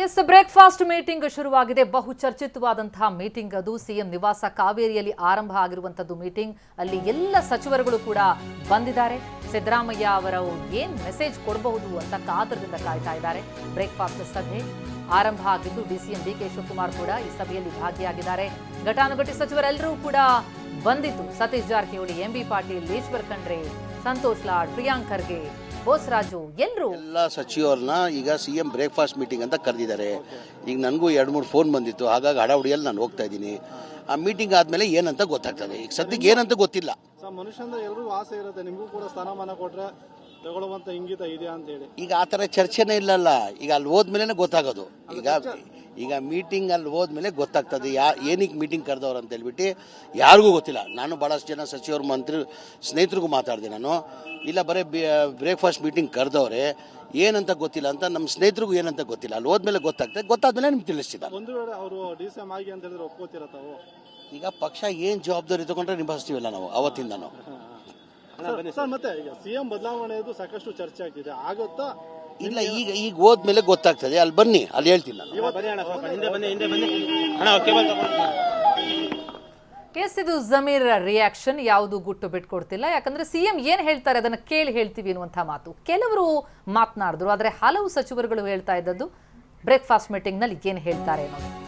S breakfast meeting ಶುರುವಾಗಿದೆ. ಬಹು ಚರ್ಚಿತವಾದಂತಹ meeting ಅದು. ಸಿಎಂ ನಿವಾಸ ಕಾವೇರಿಯಲ್ಲಿ ಆರಂಭ ಆಗಿರುವಂತದ್ದು ಮೀಟಿಂಗ್. ಅಲ್ಲಿ ಎಲ್ಲ ಸಚಿವರುಗಳು ಕೂಡ ಬಂದಿದ್ದಾರೆ. ಸಿದ್ದರಾಮಯ್ಯ ಅವರ ಏನ್ ಮೆಸೇಜ್ ಕೊಡಬಹುದು ಅಂತ ಕಾತರದಿಂದ ಕಾಯ್ತಾ ಇದ್ದಾರೆ. ಬ್ರೇಕ್ಫಾಸ್ಟ್ ಸಭೆ ಆರಂಭ ಆಗಿದ್ದು ಡಿಸಿಎಂ ಡಿಕೆ ಶಿವಕುಮಾರ್ ಕೂಡ ಈ ಸಭೆಯಲ್ಲಿ ಭಾಗಿಯಾಗಿದ್ದಾರೆ. ಘಟಾನುಘಟಿ ಸಚಿವರೆಲ್ಲರೂ ಕೂಡ ಬಂದಿದ್ದು ಸತೀಶ್ ಜಾರಕಿಹೊಳಿ, ಎಂಬಿ ಪಾಟೀಲ್, ಈಶ್ವರ್ ಖಂಡ್ರೆ, ಸಂತೋಷ್ ಲಾಡ್, ಪ್ರಿಯಾಂಕ್ ಖರ್ಗೆ, ಬೋಸರಾಜು ಎಲ್ಲ ಸಚಿವರನ್ನ ಈಗ ಸಿಎಂ ಬ್ರೇಕ್ಫಾಸ್ಟ್ ಮೀಟಿಂಗ್ ಅಂತ ಕರೆದಿದ್ದಾರೆ. ಈಗ ನನಗೂ 2-3 ಫೋನ್ ಬಂದಿತ್ತು, ಹಾಗಾಗಿ ಹಡಾವಡಿಯಲ್ಲಿ ನಾನು ಹೋಗ್ತಾ ಇದ್ದೀನಿ. ಆ ಮೀಟಿಂಗ್ ಆದ್ಮೇಲೆ ಏನಂತ ಗೊತ್ತಾಗ್ತದೆ. ಈಗ ಸದ್ಯಕ್ಕೆ ಏನಂತ ಗೊತ್ತಿಲ್ಲ. ಮನುಷ್ಯಂದ ಎಲ್ಲರಿಗೂ ಆಸೆ ಇರುತ್ತೆ, ನಿಮಗೂ ಕೂಡ ಸ್ಥಾನಮಾನ ಕೊಟ್ರೆ ತಗೊಳ್ಳುವಂತ ಇಂಗಿತ ಇದೆಯಾ ಅಂತ ಹೇಳಿ. ಈಗ ಆ ಥರ ಚರ್ಚೆನೇ ಇಲ್ಲಲ್ಲ. ಈಗ ಅಲ್ಲಿ ಹೋದ್ಮೇಲೆ ಗೊತ್ತಾಗೋದು. ಈಗ ಮೀಟಿಂಗ್ ಅಲ್ಲಿ ಹೋದ್ಮೇಲೆ ಗೊತ್ತಾಗ್ತದೆ ಏನಕ್ಕೆ ಮೀಟಿಂಗ್ ಕರೆದವ್ರು ಅಂತ ಹೇಳ್ಬಿಟ್ಟು ಯಾರಿಗೂ ಗೊತ್ತಿಲ್ಲ. ನಾನು ಭಾಳಷ್ಟು ಜನ ಸಚಿವರು, ಮಂತ್ರಿ, ಸ್ನೇಹಿತರಿಗೂ ಮಾತಾಡಿದೆ. ನಾನು ಇಲ್ಲ ಬರೀ ಬ್ರೇಕ್ಫಾಸ್ಟ್ ಮೀಟಿಂಗ್ ಕರೆದವ್ರೆ, ಏನಂತ ಗೊತ್ತಿಲ್ಲ ಅಂತ ನಮ್ಮ ಸ್ನೇಹಿತರಿಗೂ ಏನಂತ ಗೊತ್ತಿಲ್ಲ. ಅಲ್ಲಿ ಹೋದ್ಮೇಲೆ ಗೊತ್ತಾಗ್ತದೆ. ಗೊತ್ತಾದ್ಮೇಲೆ ನಿಮ್ಗೆ ತಿಳಿಸ್ತಿದ್ದಾರೆ. ಒಂದು ವೇಳೆ ಅವರು ಡಿಸಿಎಂ ಆಗಿ ಅಂತ ಹೇಳಿದ್ರೆ ಒಪ್ಕೋತೀರ ತಾವು? ಈಗ ಪಕ್ಷ ಏನು ಜವಾಬ್ದಾರಿ ತಗೊಂಡ್ರೆ ನಿಭಾಯಿಸ್ತೀವಲ್ಲ ನಾವು ಅವತ್ತಿಂದನೂ. ಸರ್, ಮತ್ತೆ ಈಗ ಸಿಎಂ ಬದಲಾವಣೆದು ಸಾಕಷ್ಟು ಚರ್ಚೆ ಆಗ್ತಿದೆ, ಆಗುತ್ತಾ? ಇಲ್ಲ, ಈಗ ಹೋದ್ಮೇಲೆ ಗೊತ್ತಾಗ್ತದೆ. ಅಲ್ಲಿ ಬನ್ನಿ, ಅಲ್ಲಿ ಹೇಳ್ತೀನಿ ನಾನು. ಎಸ್, ಇದು ಜಮೀರ್ ರಿಯಾಕ್ಷನ್. ಯಾವುದು ಗುಟ್ಟು ಬಿಟ್ಕೊಡ್ತಿಲ್ಲ. ಯಾಕಂದ್ರೆ ಸಿಎಂ ಏನ್ ಹೇಳ್ತಾರೆ ಅದನ್ನ ಕೇಳಿ ಹೇಳ್ತೀವಿ ಅನ್ನುವಂಥ ಮಾತು ಕೆಲವರು ಮಾತನಾಡಿದ್ರು. ಆದ್ರೆ ಹಲವು ಸಚಿವರುಗಳು ಹೇಳ್ತಾ ಇದ್ದದ್ದು ಬ್ರೇಕ್ಫಾಸ್ಟ್ ಮೀಟಿಂಗ್ ನಲ್ಲಿ ಏನ್ ಹೇಳ್ತಾರೆ ಅನ್ನೋದು.